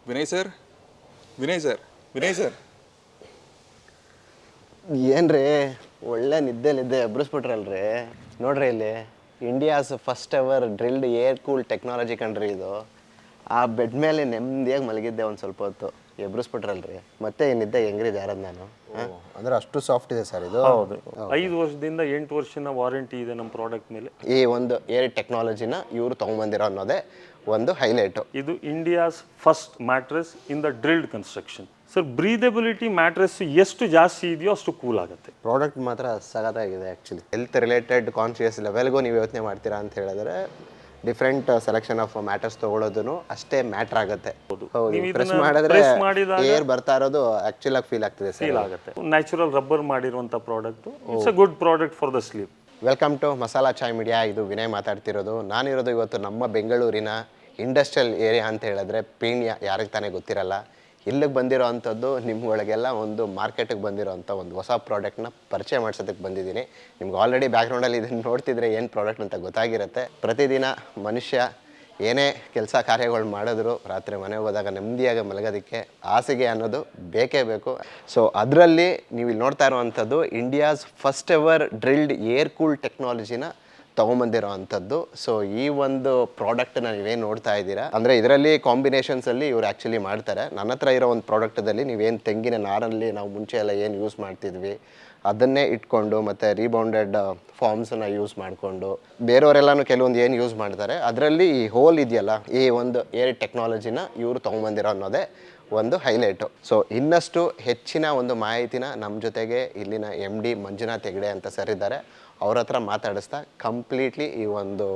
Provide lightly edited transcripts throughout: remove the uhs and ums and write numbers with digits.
Vinay sir Vinay sir Vinay sir ಏನ್ರಿ ಒಳ್ಳೆ ನಿದ್ದೆ ಎಬ್ರಿಸ್ಬಿಟ್ರಲ್ರಿ. ನೋಡ್ರಿ ಇಲ್ಲಿ India's first ever drilled air cool technology ಕಣ್ರಿ ಇದು. ಆ ಬೆಡ್ ಮೇಲೆ ನೆಮ್ಮದಿಯಾಗಿ ಮಲಗಿದ್ದೆ ಒಂದು ಸ್ವಲ್ಪ ಹೊತ್ತು, ಎಬ್ರಿಸ್ಬಿಟ್ರಲ್ರಿ. ಮತ್ತೆ ಈ ನಿದ್ದೆ ಹೆಂಗ್ರಿ ಜಾರದ್ ನಾನು. ಅಂದ್ರೆ ಅಷ್ಟು ಸಾಫ್ಟ್ ಇದೆ ಸರ್ ಇದು. ಹೌದು, 5 ವರ್ಷದಿಂದ 8 ವರ್ಷನ ವಾರಂಟಿ ಇದೆ ನಮ್ಮ ಪ್ರಾಡಕ್ಟ್ ಮೇಲೆ. ಈ ಒಂದು ಏರ್ ಟೆಕ್ನಾಲಜಿನ ಇವರು ತೊಗೊಂಬಂದಿರೋ ಅನ್ನೋದೇ ಒಂದು ಹೈಲೈಟು. ಇದು India's first mattress in the drilled construction. Sir, breathability mattress ಎಷ್ಟು ಜಾಸ್ತಿ ಇದೆಯೋ ಅಷ್ಟು ಕೂಲ್ ಆಗುತ್ತೆ. ಪ್ರಾಡಕ್ಟ್ ಮಾತ್ರ ಸಖತ್ತಾಗಿದೆ ಆ್ಯಕ್ಚುಲಿ. ಹೆಲ್ತ್ ರಿಲೇಟೆಡ್ ಕಾನ್ಶಿಯಸ್ ಲೆವೆಲ್ಗೂ ನೀವು ಯೋಚನೆ ಮಾಡ್ತೀರಾ ಅಂತ ಹೇಳಿದ್ರೆ ಡಿಫ್ರೆಂಟ್ ಸೆಲೆಕ್ಷನ್ ಆಫ್ ಮ್ಯಾಟರ್ಸ್ ತಗೊಳ್ಳೋದು ಅಷ್ಟೇ ಮ್ಯಾಟರ್ ಆಗುತ್ತೆ. ಪ್ರೆಸ್ ಮಾಡಿದ್ರೆ ಏರ್ ಬರ್ತಾ ಇರೋದು ಆಕ್ಚುಲ್ ಆಗಿ ಫೀಲ್ ಆಗ್ತಿದೆ, ಫೀಲ್ ಆಗುತ್ತೆ. ನ್ಯಾಚುರಲ್ ರಬ್ಬರ್ ಮಾಡಿರುವಂಥ product. It's a good product for the sleep. Welcome to Masala Chai Media. ಇದು ವಿನಯ್ ಮಾತಾಡ್ತಿರೋದು. ನಾನಿರೋದು ಇವತ್ತು ನಮ್ಮ ಬೆಂಗಳೂರಿನ ಇಂಡಸ್ಟ್ರಿಯಲ್ ಏರಿಯಾ ಅಂತ ಹೇಳಿದ್ರೆ ಪೀಣ್ಯ. ಯಾರಿಗೆ ತಾನೇ ಗೊತ್ತಿರಲ್ಲ. ಇಲ್ಲಿಗೆ ಬಂದಿರೋ ಅಂಥದ್ದು ನಿಮ್ಗಳಿಗೆಲ್ಲ ಒಂದು ಮಾರ್ಕೆಟಿಗೆ ಬಂದಿರೋ ಅಂಥ ಒಂದು ಹೊಸ ಪ್ರಾಡಕ್ಟ್ನ ಪರಿಚಯ ಮಾಡ್ಸೋದಕ್ಕೆ ಬಂದಿದ್ದೀನಿ. ನಿಮ್ಗೆ ಆಲ್ರೆಡಿ ಬ್ಯಾಕ್ಗ್ರೌಂಡಲ್ಲಿ ಇದನ್ನು ನೋಡ್ತಿದ್ರೆ ಏನು ಪ್ರಾಡಕ್ಟ್ ಅಂತ ಗೊತ್ತಾಗಿರುತ್ತೆ. ಪ್ರತಿದಿನ ಮನುಷ್ಯ ಏನೇ ಕೆಲಸ ಕಾರ್ಯಗಳು ಮಾಡಿದ್ರು ರಾತ್ರಿ ಮನೆಗೆ ಹೋದಾಗ ನೆಮ್ಮದಿಯಾಗಿ ಮಲಗೋದಕ್ಕೆ ಹಾಸಿಗೆ ಅನ್ನೋದು ಬೇಕೇ ಬೇಕು. ಸೊ ಅದರಲ್ಲಿ ನೀವು ಇಲ್ಲಿ ನೋಡ್ತಾ ಇರುವಂಥದ್ದು India's first ever drilled air cool ಟೆಕ್ನಾಲಜಿನ ತೊಗೊಂಬಂದಿರೋ ಅಂಥದ್ದು. ಸೊ ಈ ಒಂದು ಪ್ರಾಡಕ್ಟನ್ನ ನೀವೇನು ನೋಡ್ತಾ ಇದ್ದೀರಾ ಅಂದರೆ ಇದರಲ್ಲಿ ಕಾಂಬಿನೇಷನ್ಸಲ್ಲಿ ಇವ್ರು ಆ್ಯಕ್ಚುಲಿ ಮಾಡ್ತಾರೆ. ನನ್ನ ಹತ್ರ ಇರೋ ಒಂದು ಪ್ರಾಡಕ್ಟದಲ್ಲಿ ನೀವೇನು ತೆಂಗಿನ ನಾರಲ್ಲಿ ನಾವು ಮುಂಚೆ ಎಲ್ಲ ಏನು ಯೂಸ್ ಮಾಡ್ತಿದ್ವಿ ಅದನ್ನೇ ಇಟ್ಕೊಂಡು ಮತ್ತು ರೀಬೌಂಡೆಡ್ ಫಾರ್ಮ್ಸನ್ನು ಯೂಸ್ ಮಾಡಿಕೊಂಡು ಬೇರೆಯವರೆಲ್ಲನೂ ಕೆಲವೊಂದು ಏನು ಯೂಸ್ ಮಾಡ್ತಾರೆ ಅದರಲ್ಲಿ ಈ ಹೋಲ್ ಇದೆಯಲ್ಲ, ಈ ಒಂದು ಏರ್ ಟೆಕ್ನಾಲಜಿನ ಇವರು ತೊಗೊಂಬಂದಿರೋ ಅನ್ನೋದೇ ಒಂದು ಹೈಲೈಟು. ಸೊ ಇನ್ನಷ್ಟು ಹೆಚ್ಚಿನ ಒಂದು ಮಾಹಿತಿನ ನಮ್ಮ ಜೊತೆಗೆ ಇಲ್ಲಿನ MD ಮಂಜುನಾಥ್ ಹೆಗ್ಡೆ ಅಂತ ಸರ್ ಇದ್ದಾರೆ. ಅವ್ರ ಹತ್ರ ಮಾತಾಡಿಸ್ತಾ ಕಂಪ್ಲೀಟ್ಲಿ ಈ ಒಂದು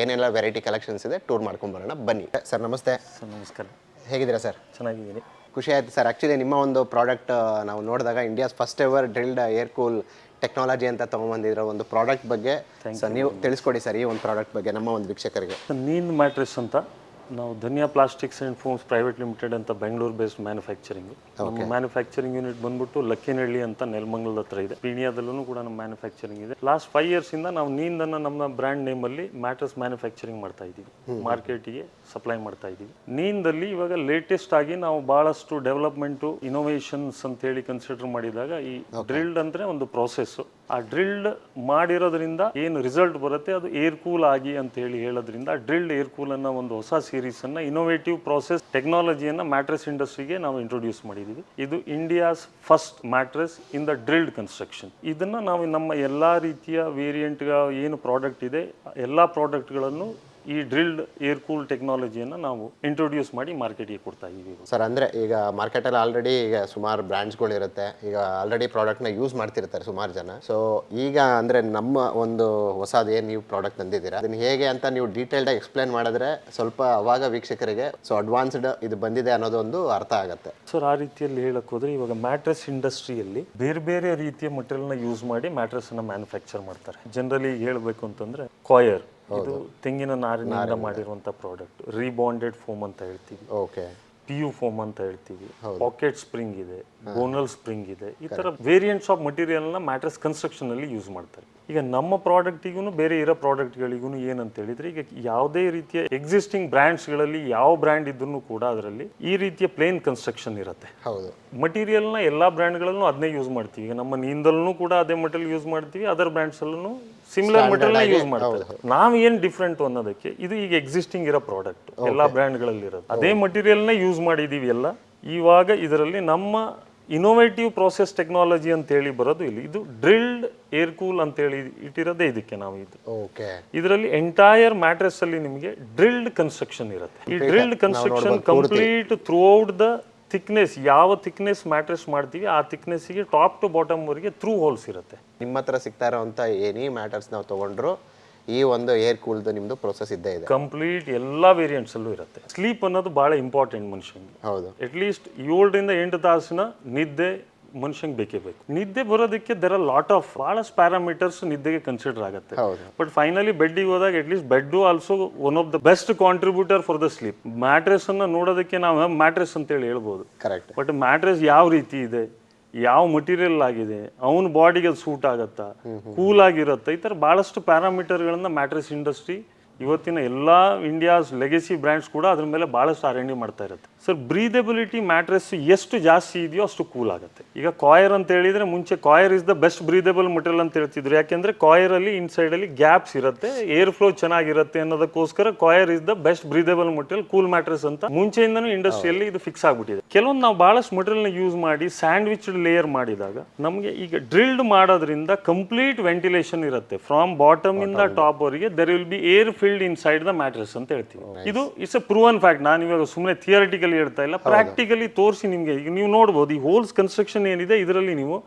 ಏನೆಲ್ಲ ವೆರೈಟಿ ಕಲೆಕ್ಷನ್ಸ್ ಇದೆ ಟೂರ್ ಮಾಡ್ಕೊಂಬರೋಣ ಬನ್ನಿ. ಸರ್ ನಮಸ್ತೆ. ಸರ್ ನಮಸ್ಕಾರ. ಹೇಗಿದ್ದೀರಾ ಸರ್? ಚೆನ್ನಾಗಿದ್ದೀನಿ. ಖುಷಿ ಆಯ್ತು ಸರ್. ಆ್ಯಕ್ಚುಲಿ ನಿಮ್ಮ ಒಂದು ಪ್ರಾಡಕ್ಟ್ ನಾವು ನೋಡಿದಾಗ India's first ever drilled air cool technology ಅಂತ ತೊಗೊಂಬಂದಿರೋ ಒಂದು ಪ್ರಾಡಕ್ಟ್ ಬಗ್ಗೆ ಸರ್ ನೀವು ತಿಳಿಸ್ಕೊಡಿ ಸರ್, ಈ ಒಂದು ಪ್ರಾಡಕ್ಟ್ ಬಗ್ಗೆ ನಮ್ಮ ಒಂದು ವೀಕ್ಷಕರಿಗೆ. ನೀನ್ ಮ್ಯಾಟ್ರೆಸ್ ಅಂತ ನಾವು Dhanya plastics and foams private limited ಅಂತ ಬೆಂಗಳೂರು ಬೇಸ್ಡ್ ಮ್ಯಾನುಫ್ಯಾಕ್ಚರಿಂಗ್. ನಮ್ಮ ಮ್ಯಾನುಫ್ಯಾಕ್ಚರಿಂಗ್ ಯೂನಿಟ್ ಬಂದ್ಬಿಟ್ಟು ಲಕ್ಕಿನಹಳ್ಳಿ ಅಂತ ನೆಲಮಂಗಲದ ಹತ್ರ ಇದೆ. ಪೀಣ್ಯದಲ್ಲೂ ಕೂಡ ನಮ್ಮ ಮ್ಯಾನುಫ್ಯಾಕ್ಚರಿಂಗ್ ಇದೆ. ಲಾಸ್ಟ್ 5 ಇಯರ್ಸಿಂದ ನಾವು ನೀಂದನ್ನು ನಮ್ಮ ಬ್ರ್ಯಾಂಡ್ ನೇಮಲ್ಲಿ ಮ್ಯಾಟ್ರೆಸ್ ಮ್ಯಾನುಫ್ಯಾಕ್ಚರಿಂಗ್ ಮಾಡ್ತಾ ಇದ್ದೀವಿ, ಮಾರ್ಕೆಟಿಗೆ ಸಪ್ಲೈ ಮಾಡ್ತಾ ಇದ್ದೀವಿ. ನೀಂದಲ್ಲಿ ಇವಾಗ ಲೇಟೆಸ್ಟ್ ಆಗಿ ನಾವು ಭಾಳಷ್ಟು ಡೆವಲಪ್ಮೆಂಟು ಇನೋವೇಷನ್ಸ್ ಅಂತೇಳಿ ಕನ್ಸಿಡರ್ ಮಾಡಿದಾಗ ಈ ಡ್ರಿಲ್ಡ್ ಅಂದರೆ ಒಂದು ಪ್ರೋಸೆಸ್. ಆ ಡ್ರಿಲ್ಡ್ ಮಾಡಿರೋದ್ರಿಂದ ಏನು ರಿಸಲ್ಟ್ ಬರುತ್ತೆ ಅದು ಏರ್ ಕೂಲ್ ಆಗಿ ಅಂತ ಹೇಳೋದ್ರಿಂದ ಡ್ರಿಲ್ಡ್ ಏರ್ ಕೂಲ್ ಅನ್ನೋ ಒಂದು ಹೊಸ ಸೀರೀಸ್ ಅನ್ನ ಇನೋವೇಟಿವ್ ಪ್ರೋಸೆಸ್ ಟೆಕ್ನಾಲಜಿಯನ್ನ ಮ್ಯಾಟ್ರೆಸ್ ಇಂಡಸ್ಟ್ರಿಗೆ ನಾವು ಇಂಟ್ರೊಡ್ಯೂಸ್ ಮಾಡಿದೀವಿ. ಇದು India's first mattress in the drilled construction. ಇದನ್ನ ನಾವು ನಮ್ಮ ಎಲ್ಲಾ ರೀತಿಯ ವೇರಿಯಂಟ್ ಏನು ಪ್ರಾಡಕ್ಟ್ ಇದೆ ಎಲ್ಲಾ ಪ್ರಾಡಕ್ಟ್ಗಳನ್ನು ಈ ಡ್ರಿಲ್ಡ್ ಏರ್ ಕೂಲ್ ಟೆಕ್ನಾಲಜಿಯನ್ನು ನಾವು ಇಂಟ್ರೊಡ್ಯೂಸ್ ಮಾಡಿ ಮಾರ್ಕೆಟಿಗೆ ಕೊಡ್ತಾ ಇದ್ದೀವಿ. ಸರ್ ಅಂದರೆ ಈಗ ಮಾರ್ಕೆಟಲ್ಲಿ ಆಲ್ರೆಡಿ ಈಗ ಸುಮಾರು ಬ್ರ್ಯಾಂಡ್ಸ್ಗಳಿರುತ್ತೆ, ಈಗ ಆಲ್ರೆಡಿ ಪ್ರಾಡಕ್ಟ್ನ ಯೂಸ್ ಮಾಡ್ತಿರ್ತಾರೆ ಸುಮಾರು ಜನ. ಸೊ ಈಗ ಅಂದರೆ ನಮ್ಮ ಒಂದು ಹೊಸದು ಏನು ನೀವು ಪ್ರಾಡಕ್ಟ್ ತಂದಿದ್ದೀರಾ ಅದನ್ನು ಹೇಗೆ ಅಂತ ನೀವು ಡೀಟೇಲ್ಡಾಗಿ ಎಕ್ಸ್ಪ್ಲೇನ್ ಮಾಡಿದ್ರೆ ಸ್ವಲ್ಪ ಅವಾಗ ವೀಕ್ಷಕರಿಗೆ ಸೊ ಅಡ್ವಾನ್ಸ್ಡ್ ಇದು ಬಂದಿದೆ ಅನ್ನೋದೊಂದು ಅರ್ಥ ಆಗುತ್ತೆ. ಸರ್, ಆ ರೀತಿಯಲ್ಲಿ ಹೇಳಕ್ ಹೋದ್ರೆ ಇವಾಗ ಮ್ಯಾಟ್ರೆಸ್ ಇಂಡಸ್ಟ್ರಿಯಲ್ಲಿ ಬೇರೆ ಬೇರೆ ರೀತಿಯ ಮಟೀರಿಯಲ್ನ ಯೂಸ್ ಮಾಡಿ ಮ್ಯಾಟ್ರೆಸ್ ಅನ್ನ ಮ್ಯಾನುಫ್ಯಾಕ್ಚರ್ ಮಾಡ್ತಾರೆ. ಜನರಲಿ ಹೇಳಬೇಕು ಅಂತಂದ್ರೆ ಕಾಯರ್, ಇದು ತೆಂಗಿನ ನಾರಿನಿಂದ ಮಾಡಿರುವಂತ ಪ್ರಾಡಕ್ಟ್. ರೀಬಾಂಡೆಡ್ ಫೋಮ್ ಅಂತ ಹೇಳ್ತೀವಿ, ಓಕೆ, PU ಫೋಮ್ ಅಂತ ಹೇಳ್ತೀವಿ, ಪಾಕೆಟ್ ಸ್ಪ್ರಿಂಗ್ ಇದೆ, ಗೋನಲ್ ಸ್ಪ್ರಿಂಗ್ ಇದೆ. ಈ ತರ ವೇರಿಯಂಟ್ಸ್ ಆಫ್ ಮಟೀರಿಯಲ್ ನ ಮ್ಯಾಟ್ರೆಸ್ ಕನ್ಸ್ಟ್ರಕ್ಷನ್ ಅಲ್ಲಿ ಯೂಸ್ ಮಾಡ್ತಾರೆ. ಈಗ ನಮ್ಮ ಪ್ರಾಡಕ್ಟಿಗೂ ಬೇರೆ ಇರೋ ಪ್ರಾಡಕ್ಟ್ಗಳಿಗೂ ಏನಂತ ಹೇಳಿದ್ರೆ ಈಗ ಯಾವುದೇ ರೀತಿಯ ಎಕ್ಸಿಸ್ಟಿಂಗ್ ಬ್ರ್ಯಾಂಡ್ಸ್ಗಳಲ್ಲಿ ಯಾವ ಬ್ರ್ಯಾಂಡ್ ಇದ್ರೂ ಕೂಡ ಅದರಲ್ಲಿ ಈ ರೀತಿಯ ಪ್ಲೇನ್ ಕನ್ಸ್ಟ್ರಕ್ಷನ್ ಇರುತ್ತೆ. ಹೌದು, ಮಟೀರಿಯಲ್ನ ಎಲ್ಲಾ ಬ್ರ್ಯಾಂಡ್ಗಳಲ್ಲೂ ಅದನ್ನೇ ಯೂಸ್ ಮಾಡ್ತೀವಿ. ಈಗ ನಮ್ಮ ನೀಂದಲ್ಲೂ ಕೂಡ ಅದೇ ಮಟೀರಿಯಲ್ ಯೂಸ್ ಮಾಡ್ತೀವಿ, ಅದರ್ ಬ್ರ್ಯಾಂಡ್ಸ್ ಅಲ್ಲೂ ಸಿಮಿಲರ್ ಮಟೀರಿಯಲ್ ಯೂಸ್ ಮಾಡ್ತಾರೆ. ನಾವ್ ಏನ್ ಡಿಫ್ರೆಂಟ್ ಅನ್ನೋದಕ್ಕೆ ಇದು ಈಗ ಎಕ್ಸಿಸ್ಟಿಂಗ್ ಇರೋ ಪ್ರಾಡಕ್ಟ್ ಎಲ್ಲಾ ಬ್ರ್ಯಾಂಡ್ಗಳಲ್ಲಿ ಇರೋದು ಅದೇ ಮಟೀರಿಯಲ್ನ ಯೂಸ್ ಮಾಡಿದೀವಿ ಎಲ್ಲ. ಇವಾಗ ಇದರಲ್ಲಿ ನಮ್ಮ ಇನೋವೇಟಿವ್ ಪ್ರೋಸೆಸ್ ಟೆಕ್ನಾಲಜಿ ಅಂತ ಹೇಳಿ ಬರೋದು ಇಲ್ಲಿ. ಇದು ಡ್ರಿಲ್ಡ್ ಏರ್ ಕೂಲ್ ಅಂತ ಹೇಳಿ ಇಟ್ಟಿರೋದೇ ಇದಕ್ಕೆ ನಾವು. ಇದು ಓಕೆ, ಇದರಲ್ಲಿ ಎಂಟೈರ್ ಮ್ಯಾಟ್ರೆಸ್ ಅಲ್ಲಿ ನಿಮಗೆ ಡ್ರಿಲ್ಡ್ ಕನ್ಸ್ಟ್ರಕ್ಷನ್ ಇರುತ್ತೆ. ಈ drilled construction complete through out the thickness, ಯಾವ ಥಿಕ್ನೆಸ್ ಮ್ಯಾಟ್ರೆಸ್ ಮಾಡ್ತೀವಿ ಆ ಥಿಕ್ನೆಸ್ಗೆ ಟಾಪ್ ಟು ಬಾಟಮ್ ವರೆಗೆ ಥ್ರೂ ಹೋಲ್ಸ್ ಇರುತ್ತೆ. ನಿಮ್ಮ ಹತ್ರ ಸಿಗ್ತಾ ಇರೋಂಥ ಏನೇ ಮ್ಯಾಟರ್ಸ್ ನಾವು ತಗೊಂಡ್ರು ಈ ಒಂದು ಏರ್ ಕೂಲ್ದು ನಿಮ್ದು ಪ್ರೋಸೆಸ್ ಇದ್ದೇ ಇದೆ. ಕಂಪ್ಲೀಟ್ ಎಲ್ಲಾ ವೇರಿಯಂಟ್ಸ್ ಅಲ್ಲೂ ಇರುತ್ತೆ. ಸ್ಲೀಪ್ ಅನ್ನೋದು ಬಹಳ ಇಂಪಾರ್ಟೆಂಟ್ ಮನುಷ್ಯನಿಗೆ. ಹೌದು, ಅಟ್ಲೀಸ್ಟ್ 7 ರಿಂದ 8 ತಾಸಿನ ನಿದ್ದೆ ಮನುಷ್ಯಂಗೆ ಬೇಕೇ ಬೇಕು. ನಿದ್ದೆ ಬರೋದಕ್ಕೆ ದೇರ್ ಆರ್ ಲಾಟ್ ಆಫ್ ಬಹಳಷ್ಟು ಪ್ಯಾರಾಮೀಟರ್ಸ್ ನಿದ್ದೆಗೆ ಕನ್ಸಿಡರ್ ಆಗುತ್ತೆ. ಬಟ್ ಫೈನಲಿ ಬೆಡ್ಡಿಗೆ ಹೋದಾಗ at least bed also one of the best contributor for the sleep. Mattress ಅನ್ನ ನೋಡೋದಕ್ಕೆ ನಾವು ಮ್ಯಾಟ್ರೆಸ್ ಅಂತ ಹೇಳಿ ಹೇಳ್ಬೋದು, ಕರೆಕ್ಟ್. ಬಟ್ ಮ್ಯಾಟ್ರೆಸ್ ಯಾವ ರೀತಿ ಇದೆ, ಯಾವ ಮಟೀರಿಯಲ್ ಆಗಿದೆ, ಅವನ ಬಾಡಿಗೆ ಅದು ಸೂಟ್ ಆಗತ್ತಾ, ಕೂಲ್ ಆಗಿರುತ್ತಾ, ಈ ಥರ ಭಾಳಷ್ಟು ಪ್ಯಾರಾಮೀಟರ್ಗಳನ್ನ ಮ್ಯಾಟ್ರೆಸ್ ಇಂಡಸ್ಟ್ರಿ ಇವತ್ತಿನ ಎಲ್ಲ ಇಂಡಿಯಾಸ್ ಲೆಗೆಸಿ ಬ್ರ್ಯಾಂಡ್ಸ್ ಕೂಡ ಅದ್ರ ಮೇಲೆ ಭಾಳಷ್ಟು R&D ಮಾಡ್ತಾ ಇರುತ್ತೆ. ಸರ್ ಬ್ರೀದೆಬಿಲಿಟಿ ಮ್ಯಾಟ್ರೆಸ್ ಎಷ್ಟು ಜಾಸ್ತಿ ಇದೆಯೋ ಅಷ್ಟು ಕೂಲ್ ಆಗುತ್ತೆ. ಈಗ ಕಾಯರ್ ಅಂತ ಹೇಳಿದ್ರೆ ಮುಂಚೆ coir is the best breathable material ಅಂತ ಹೇಳ್ತಿದ್ರು. ಯಾಕೆಂದ್ರೆ ಕಾಯರ್ ಅಲ್ಲಿ ಇನ್ಸೈಡ್ ಅಲ್ಲಿ ಗ್ಯಾಪ್ಸ್ ಇರುತ್ತೆ, ಏರ್ ಫ್ಲೋ ಚೆನ್ನಾಗಿರುತ್ತೆ ಅನ್ನೋದಕ್ಕೋಸ್ಕರ coir is the best breathable material, cool mattress ಅಂತ ಮುಂಚೆಯಿಂದನೂ ಇಂಡಸ್ಟ್ರಿಯಲ್ಲಿ ಇದು ಫಿಕ್ಸ್ ಆಗ್ಬಿಟ್ಟಿದೆ. ಕೆಲವೊಂದು ನಾವು ಬಹಳಷ್ಟು ಮೆಟೀರಿಯಲ್ ನ ಯೂಸ್ ಮಾಡಿ ಸ್ಯಾಂಡ್ವಿಚ್ ಲೇಯರ್ ಮಾಡಿದಾಗ ನಮಗೆ ಈಗ ಡ್ರಿಲ್ಡ್ ಮಾಡೋದ್ರಿಂದ ಕಂಪ್ಲೀಟ್ ವೆಂಟಿಲೇಷನ್ ಇರುತ್ತೆ. ಫ್ರಮ್ ಬಾಟಮ್ ಇಂದ ಟಾಪ್ ವರೆಗೆ there will be air filled inside the mattress ಅಂತ ಹೇಳ್ತೀವಿ. ಇದು ಇಟ್ಸ್ ಎ ಪ್ರೂವನ್ ಫ್ಯಾಕ್ಟ್. ನಾನು ಇವಾಗ ಸುಮ್ಮನೆ ಥಿಯರಿಟಿಕಲಿ ಹೇಳ್ತಾ ಇಲ್ಲ, ಪ್ರಾಕ್ಟಿಕಲಿ ತೋರಿಸಿ ನಿಮಗೆ. ಈಗ ನೀವು ನೋಡಬಹುದು ಈ ಹೋಲ್ಸ್ ಕನ್ಸ್ಟ್ರಕ್ಷನ್ ಏನಿದೆ ಇದರಲ್ಲಿ ನೀವು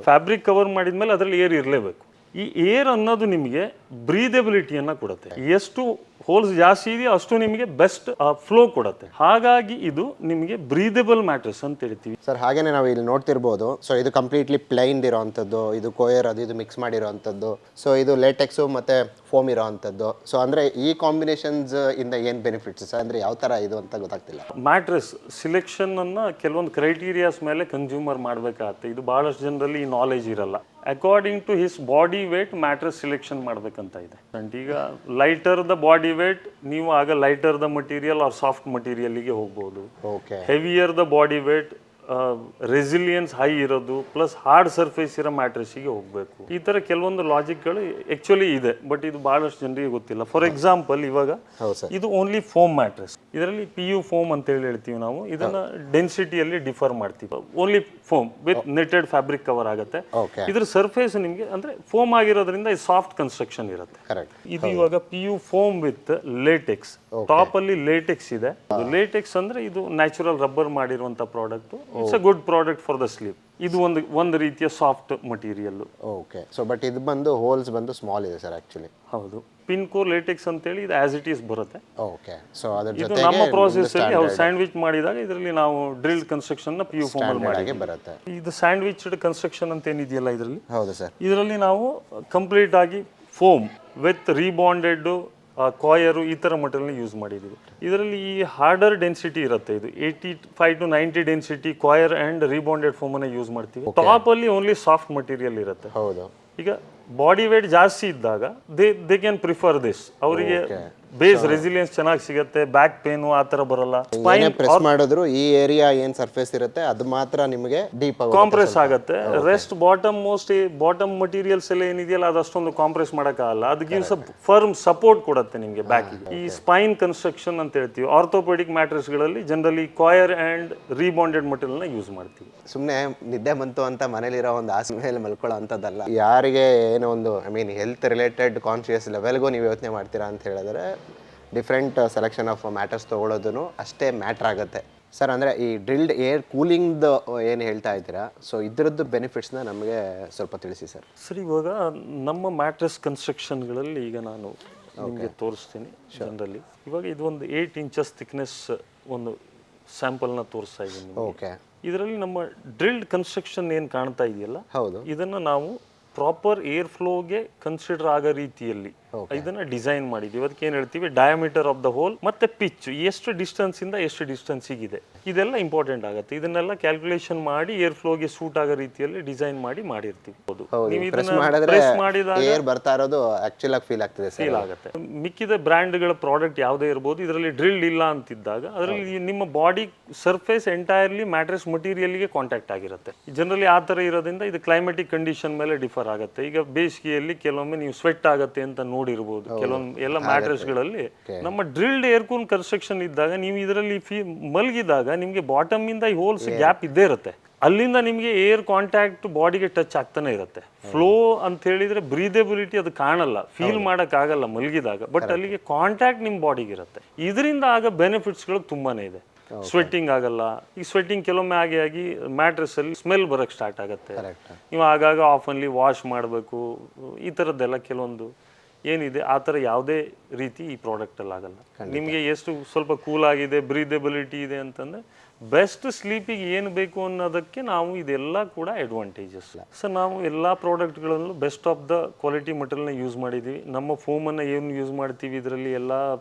ಫ್ಯಾಬ್ರಿಕ್ ಕವರ್ ಮಾಡಿದ್ಮೇಲೆ ಅದರಲ್ಲಿ ಏರ್ ಇರಲೇಬೇಕು. ಈ ಏರ್ ಅನ್ನೋದು ನಿಮಗೆ ಬ್ರೀದೆಬಿಲಿಟಿಯನ್ನ ಕೊಡುತ್ತೆ. ಎಷ್ಟು ಹೋಲ್ಸ್ ಜಾಸ್ತಿ ಇದೆಯೋ ಅಷ್ಟು ನಿಮಗೆ ಬೆಸ್ಟ್ ಫ್ಲೋ ಕೊಡುತ್ತೆ. ಹಾಗಾಗಿ ಇದು ನಿಮಗೆ ಬ್ರೀದೆಬಲ್ ಮ್ಯಾಟ್ರೆಸ್ ಅಂತ ಹೇಳ್ತೀವಿ. ಸರ್ ಹಾಗೇನೆ ನಾವು ಇಲ್ಲಿ ನೋಡ್ತಿರ್ಬೋದು. ಸೊ ಇದು ಕಂಪ್ಲೀಟ್ಲಿ ಪ್ಲೈನ್ ಇರೋವಂಥದ್ದು, ಇದು ಕೋಯರ್ ಅದು ಇದು ಮಿಕ್ಸ್ ಮಾಡಿರೋವಂಥದ್ದು, ಸೊ ಇದು ಲೇಟೆಕ್ಸು ಮತ್ತು ಫೋಮ್ ಇರೋವಂಥದ್ದು. ಸೊ ಅಂದರೆ ಈ ಕಾಂಬಿನೇಷನ್ಸ್ ಇಂದ ಏನು ಬೆನಿಫಿಟ್ಸ್ ಸರ್? ಅಂದರೆ ಯಾವ ಥರ ಇದು ಅಂತ ಗೊತ್ತಾಗ್ತಿಲ್ಲ. ಮ್ಯಾಟ್ರೆಸ್ ಸಿಲೆಕ್ಷನ್ ಅನ್ನ ಕೆಲವೊಂದು ಕ್ರೈಟೀರಿಯಾಸ್ ಮೇಲೆ ಕನ್ಸ್ಯೂಮರ್ ಮಾಡಬೇಕಾಗತ್ತೆ. ಇದು ಬಹಳಷ್ಟು ಜನರಲ್ಲಿ ಈ ನಾಲೆಜ್ ಇರಲ್ಲ. According to his body weight mattress selection ಮಾಡ್ಬೇಕಂತ ಇದೆ. ಅಂಡ್ ಈಗ ಲೈಟರ್ ದ ಬಾಡಿ ವೇಟ್, ನೀವು ಆಗ lighter the material or soft ಮಟೀರಿಯಲ್ಗೆ ಹೋಗ್ಬೋದು. Heavier the body weight, resilience high ಇರೋದು ಪ್ಲಸ್ ಹಾರ್ಡ್ ಸರ್ಫೇಸ್ ಇರೋ ಮ್ಯಾಟ್ರೆಸ್ಸಿಗೆ ಹೋಗಬೇಕು. ಈ ಥರ ಕೆಲವೊಂದು ಲಾಜಿಕ್ಗಳು ಆ್ಯಕ್ಚುಲಿ ಇದೆ, ಬಟ್ ಇದು ಭಾಳಷ್ಟು ಜನರಿಗೆ ಗೊತ್ತಿಲ್ಲ. ಫಾರ್ ಎಕ್ಸಾಂಪಲ್ ಇವಾಗ ಇದು ಓನ್ಲಿ ಫೋಮ್ ಮ್ಯಾಟ್ರೆಸ್. ಇದರಲ್ಲಿ PU ಫೋಮ್ ಅಂತ ಹೇಳ್ತೀವಿ ನಾವು. ಇದನ್ನ ಡೆನ್ಸಿಟಿಯಲ್ಲಿ ಡಿಫರ್ ಮಾಡ್ತೀವಿ. Only foam with netted fabric cover ಆಗುತ್ತೆ. ಇದ್ರ ಸರ್ಫೇಸ್ ನಿಮಗೆ ಅಂದ್ರೆ ಫೋಮ್ ಆಗಿರೋದ್ರಿಂದ ಇದು ಸಾಫ್ಟ್ ಕನ್ಸ್ಟ್ರಕ್ಷನ್ ಇರುತ್ತೆ. ಇದು ಇವಾಗ PU foam with LaTeX. Top ಅಲ್ಲಿ ಲೇಟೆಕ್ಸ್ ಇದೆ. ಲೇಟೆಕ್ಸ್ ಅಂದ್ರೆ ಇದು ನ್ಯಾಚುರಲ್ ರಬ್ಬರ್ ಮಾಡಿರುವಂತ product. It's a good product for the sleep. ಇದು ಒಂದು ರೀತಿಯ soft material. Okay. So but ಇದು ಬಂದು ಹೋಲ್ಸ್ ಬಂದು ಸ್ಮಾಲ್ ಇದೆ ಸರ್ ಆಕ್ಚುಲಿ. ಹೌದು. ಪಿನ್ಕೋ ಲೇಟೆಕ್ಸ್ ಅಂತ ಹೇಳಿ ಇದು ಆಸ್ ಇಟ್ ಈಸ್ ಬರುತ್ತೆ. ಓಕೆ. ಸೊ ಅದರ ಇದು ಜೊತೆಗೆ ನಮ್ಮ ಪ್ರೋಸೆಸ್ ಅಲ್ಲಿ ಅವ್ರು ಸ್ಯಾಂಡ್ವಿಚ್ ಮಾಡಿದಾಗ ಇದರಲ್ಲಿ ನಾವು ಡ್ರಿಲ್ ಕನ್ಸ್ಟ್ರಕ್ಷನ್ ನ PU ಫೋಮ್ ಅಲ್ಲಿ ಮಾಡಿ ಬರುತ್ತೆ. ಇದು ಸ್ಯಾಂಡ್ವಿಚ್ಡ್ ಕನ್ಸ್ಟ್ರಕ್ಷನ್ ಅಂತ ಏನಿದೆಯಲ್ಲ ಇದರಲ್ಲಿ, ಹೌದು ಸರ್, ಇದರಲ್ಲಿ ನಾವು ಕಂಪ್ಲೀಟ್ ಆಗಿ ಫೋಮ್ ವಿತ್ ರೀಬಾಂಡೆಡ್ ಕಾಯರು ಈ ಥರ ಮಟೀರಿಯಲ್ನ ಯೂಸ್ ಮಾಡಿದ್ದೀವಿ. ಇದರಲ್ಲಿ ಈ ಹಾರ್ಡರ್ ಡೆನ್ಸಿಟಿ ಇರುತ್ತೆ. ಇದು 85 to 90 density coir and rebonded ಫೋಮನ್ನು ಯೂಸ್ ಮಾಡ್ತೀವಿ. ಟಾಪಲ್ಲಿ ಓನ್ಲಿ ಸಾಫ್ಟ್ ಮಟೀರಿಯಲ್ ಇರುತ್ತೆ. ಹೌದು. ಈಗ ಬಾಡಿ ವೇಟ್ ಜಾಸ್ತಿ ಇದ್ದಾಗ ದೇ ಕ್ಯಾನ್ ಪ್ರಿಫರ್ ದಿಸ್. ಅವರಿಗೆ ಬೇಸ್ ರೆಸಿಲಿಯನ್ಸ್ ಚೆನ್ನಾಗಿ ಸಿಗುತ್ತೆ, ಬ್ಯಾಕ್ ಪೇನು ಆ ಥರ ಬರಲ್ಲ. ಪ್ರೆಸ್ ಮಾಡಿದ್ರು ಈ ಏರಿಯಾ ಏನು ಸರ್ಫೇಸ್ ಇರುತ್ತೆ ಅದು ಮಾತ್ರ ನಿಮಗೆ ಡೀಪ್ ಕಾಂಪ್ರೆಸ್ ಆಗುತ್ತೆ. ರೆಸ್ಟ್ ಬಾಟಮ್ ಮಟೀರಿಯಲ್ಸ್ ಎಲ್ಲ ಏನಿದೆಯಲ್ಲ ಅದು ಅಷ್ಟೊಂದು ಕಾಂಪ್ರೆಸ್ ಮಾಡೋಕ್ಕಾಗಲ್ಲ. ಅದು ಗಿವ್ಸ್ ಫರ್ಮ್ ಸಪೋರ್ಟ್ ಕೊಡುತ್ತೆ ನಿಮಗೆ ಬ್ಯಾಕ್. ಈ ಸ್ಪೈನ್ ಕನ್ಸ್ಟ್ರಕ್ಷನ್ ಅಂತ ಹೇಳ್ತೀವಿ. ಆರ್ಥೋಪೆಡಿಕ್ ಮ್ಯಾಟ್ರೆಸ್ಗಳಲ್ಲಿ ಜನರಲಿ ಕಾಯರ್ ಆ್ಯಂಡ್ ರೀಬಾಂಡೆಡ್ ಮಟೀರಿಯಲ್ನ ಯೂಸ್ ಮಾಡ್ತೀವಿ. ಸುಮ್ಮನೆ ನಿದ್ದೆ ಬಂತು ಅಂತ ಮನೇಲಿರೋ ಒಂದು ಆಸೆ ಮೇಲೆ ಮಲ್ಕೊಳ್ಳೋ ಅಂಥದ್ದಲ್ಲ. ಯಾರಿಗೆ ಏನೋ ಒಂದು ಹೆಲ್ತ್ ರಿಲೇಟೆಡ್ ಕಾನ್ಶಿಯಸ್ ಲೆವೆಲ್ಗೂ ನೀವು ಯೋಚನೆ ಮಾಡ್ತೀರಾ ಅಂತ ಹೇಳಿದ್ರೆ ಡಿಫ್ರೆಂಟ್ ಸೆಲೆಕ್ಷನ್ ಆಫ್ ಮ್ಯಾಟರ್ಸ್ ತೊಗೊಳೋದು ಅಷ್ಟೇ ಮ್ಯಾಟ್ರ್ ಆಗುತ್ತೆ ಸರ್. ಅಂದರೆ ಈ ಡ್ರಿಲ್ಡ್ ಏರ್ ಕೂಲಿಂಗ್ದು ಏನು ಹೇಳ್ತಾ ಇದ್ದೀರಾ, ಸೊ ಇದರದ್ದು ಬೆನಿಫಿಟ್ಸ್ನ ನಮಗೆ ಸ್ವಲ್ಪ ತಿಳಿಸಿ ಸರ್. ಸರ್ ಇವಾಗ ನಮ್ಮ ಮ್ಯಾಟ್ರೆಸ್ ಕನ್ಸ್ಟ್ರಕ್ಷನ್ಗಳಲ್ಲಿ ಈಗ ನಾನು ನಿಮಗೆ ತೋರಿಸ್ತೀನಿ. ಜನರಲಿ ಇವಾಗ ಇದು ಒಂದು 8 inches ಥಿಕ್ನೆಸ್ ಒಂದು ಸ್ಯಾಂಪಲ್ನ ತೋರಿಸ್ತಾ ಇದ್ದೀನಿ. ಓಕೆ. ಇದರಲ್ಲಿ ನಮ್ಮ ಡ್ರಿಲ್ಡ್ ಕನ್ಸ್ಟ್ರಕ್ಷನ್ ಏನು ಕಾಣ್ತಾ ಇದೆಯಲ್ಲ, ಹೌದು, ಇದನ್ನು ನಾವು ಪ್ರಾಪರ್ ಏರ್ ಫ್ಲೋಗೆ ಕನ್ಸಿಡರ್ ಆಗೋ ರೀತಿಯಲ್ಲಿ ಇದನ್ನ ಡಿಸೈನ್ ಮಾಡಿದ್ದೀವಿ. ಅದಕ್ಕೆ ಏನು ಹೇಳ್ತೀವಿ, ಡಯಾಮೀಟರ್ ಆಫ್ ದ ಹೋಲ್ ಮತ್ತೆ ಪಿಚ್ ಎಷ್ಟು ಡಿಸ್ಟೆನ್ಸ್ ಇಂದ ಎಷ್ಟು ಡಿಸ್ಟೆನ್ಸಿಗೆ ಇದೆ, ಇದೆಲ್ಲ ಇಂಪಾರ್ಟೆಂಟ್ ಆಗುತ್ತೆ. ಇದನ್ನೆಲ್ಲ ಕ್ಯಾಲ್ಕುಲೇಷನ್ ಮಾಡಿ ಏರ್ ಫ್ಲೋಗೆ ಸೂಟ್ ಆಗೋ ರೀತಿಯಲ್ಲಿ ಡಿಸೈನ್ ಮಾಡಿರ್ತೀವಿ. ನೀವು ಇದನ್ನ ಪ್ರೆಸ್ ಮಾಡಿದಾಗ ಏರ್ ಬರ್ತಾ ಇರೋದು ಆಕ್ಚುಲ್ ಆಗಿ ಫೀಲ್ ಆಗ್ತದೆ, ಫೀಲ್ ಆಗುತ್ತೆ. ಮಿಕ್ಕಿದ ಬ್ರ್ಯಾಂಡ್ಗಳ ಪ್ರಾಡಕ್ಟ್ ಯಾವುದೇ ಇರ್ಬೋದು, ಇದರಲ್ಲಿ ಡ್ರಿಲ್ ಇಲ್ಲ ಅಂತಿದ್ದಾಗ ಅದರಲ್ಲಿ ನಿಮ್ಮ ಬಾಡಿ ಸರ್ಫೇಸ್ ಎಂಟೈರ್ಲಿ ಮ್ಯಾಟ್ರೆಸ್ ಮಟೀರಿಯಲ್ಗೆ ಕಾಂಟ್ಯಾಕ್ಟ್ ಆಗಿರುತ್ತೆ. ಜನರಲಿ ಆ ಥರ ಇರೋದ್ರಿಂದ ಇದು ಕ್ಲೈಮೆಟಿಕ್ ಕಂಡೀಷನ್ ಮೇಲೆ ಡಿಫರ್ ಆಗುತ್ತೆ. ಈಗ ಬೇಸಿಗೆಯಲ್ಲಿ ಕೆಲವೊಮ್ಮೆ ನೀವು ಸ್ವೆಟ್ ಆಗುತ್ತೆ ಅಂತ ನೋಡಿರ್ಬೋದು. ಕೆಲವೊಂದು ಎಲ್ಲ ಮ್ಯಾಟ್ರೆಸ್ಗಳಲ್ಲಿ ನಮ್ಮ ಡ್ರಿಲ್ಡ್ ಏರ್ ಕೂಲ್ ಕನ್ಸ್ಟ್ರಕ್ಷನ್ ಇದ್ದಾಗ ನೀವು ಇದರಲ್ಲಿ ಮಲಗಿದಾಗ ನಿಮಗೆ ಬಾಟಮ್ ಇಂದ ಈ ಹೋಲ್ಸ್ ಗ್ಯಾಪ್ ಇದ್ದೇ ಇರುತ್ತೆ. ಅಲ್ಲಿಂದ ನಿಮಗೆ ಏರ್ ಕಾಂಟ್ಯಾಕ್ಟ್ ಬಾಡಿಗೆ ಟಚ್ ಆಗ್ತಾನೆ ಇರುತ್ತೆ. ಫ್ಲೋ ಅಂತ ಹೇಳಿದ್ರೆ ಬ್ರೀದೆಬಿಲಿಟಿ ಅದು ಕಾಣಲ್ಲ, ಫೀಲ್ ಮಾಡಕ್ ಆಗಲ್ಲ ಮಲಗಿದಾಗ, ಬಟ್ ಅಲ್ಲಿಗೆ ಕಾಂಟ್ಯಾಕ್ಟ್ ನಿಮ್ಮ ಬಾಡಿಗೆ ಇರುತ್ತೆ. ಇದರಿಂದ ಆಗ ಬೆನಿಫಿಟ್ಸ್ಗಳು ತುಂಬಾನೇ ಇದೆ. ಸ್ವೆಟ್ಟಿಂಗ್ ಆಗಲ್ಲ. ಈ ಸ್ವೆಟ್ಟಿಂಗ್ ಕೆಲವೊಮ್ಮೆ ಆಗಿ ಮ್ಯಾಟ್ರೆಸ್ ಅಲ್ಲಿ ಸ್ಮೆಲ್ ಬರಕ್ ಸ್ಟಾರ್ಟ್ ಆಗುತ್ತೆ. ನೀವು ಆಗಾಗ ಆಫನ್ಲಿ ವಾಶ್ ಮಾಡಬೇಕು. ಈ ಥರದ್ದೆಲ್ಲ ಕೆಲವೊಂದು ಏನಿದೆ ಆ ಥರ ಯಾವುದೇ ರೀತಿ ಈ ಪ್ರಾಡಕ್ಟಲ್ಲಿ ಆಗಲ್ಲ. ನಿಮಗೆ ಎಷ್ಟು ಸ್ವಲ್ಪ ಕೂಲ್ ಆಗಿದೆ, ಬ್ರೀದೆಬಿಲಿಟಿ ಇದೆ ಅಂತಂದರೆ ಬೆಸ್ಟ್ ಸ್ಲೀಪಿಗೆ ಏನು ಬೇಕು ಅನ್ನೋದಕ್ಕೆ ನಾವು ಇದೆಲ್ಲ ಕೂಡ ಅಡ್ವಾಂಟೇಜಸ್. ಸರ್ ನಾವು ಎಲ್ಲ ಪ್ರಾಡಕ್ಟ್ಗಳಲ್ಲೂ ಬೆಸ್ಟ್ ಆಫ್ ದ ಕ್ವಾಲಿಟಿ ಮಟೀರಿಯಲ್ನ ಯೂಸ್ ಮಾಡಿದ್ದೀವಿ. ನಮ್ಮ ಫೋಮನ್ನು ಏನು ಯೂಸ್ ಮಾಡ್ತೀವಿ ಇದರಲ್ಲಿ ಎಲ್ಲ